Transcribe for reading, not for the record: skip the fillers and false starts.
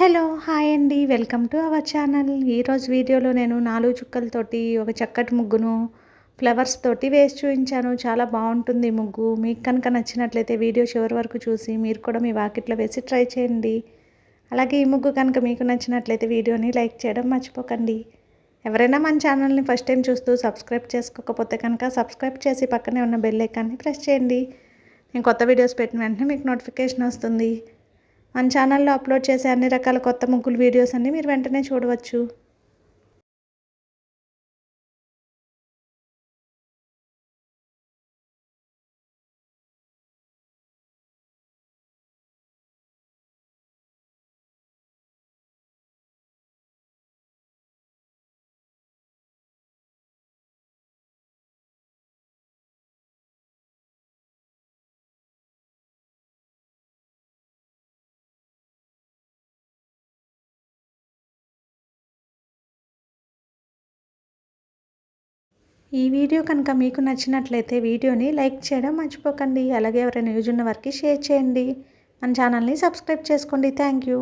Hello! Hi అండి. Welcome to our channel. ఈరోజు వీడియోలో నేను 4 చుక్కలతోటి ఒక చక్కటి ముగ్గును ఫ్లవర్స్ తోటి వేసి చూయించాను. చాలా బావుంటుంది ఈ ముగ్గు. మీకు కనుక నచ్చినట్లయితే వీడియో చివరి వరకు చూసి మీరు కూడా మీ వాకిట్లో వేసి ట్రై చేయండి. అలాగే ఈ ముగ్గు కనుక మీకు నచ్చినట్లయితే వీడియోని లైక్ చేయడం మర్చిపోకండి. ఎవరైనా మన ఛానల్ని ఫస్ట్ టైం చూస్తూ సబ్స్క్రైబ్ చేసుకోకపోతే కనుక సబ్స్క్రైబ్ చేసి పక్కనే ఉన్న బెల్ ఐకాన్ని ప్రెస్ చేయండి. నేను కొత్త వీడియోస్ పెట్టిన వెంటనే మీకు నోటిఫికేషన్ వస్తుంది. మన ఛానల్లో అప్లోడ్ చేసే అన్ని రకాల కొత్త ముగ్గులు వీడియోస్ అన్నీ మీరు వెంటనే చూడవచ్చు. ఈ వీడియో కనుక మీకు నచ్చినట్లయితే వీడియోని లైక్ చేయడం మర్చిపోకండి. అలాగే ఎవరైనా యూజ్ ఉన్న వారికి షేర్ చేయండి. మన ఛానల్ని సబ్స్క్రైబ్ చేసుకోండి. Thank you.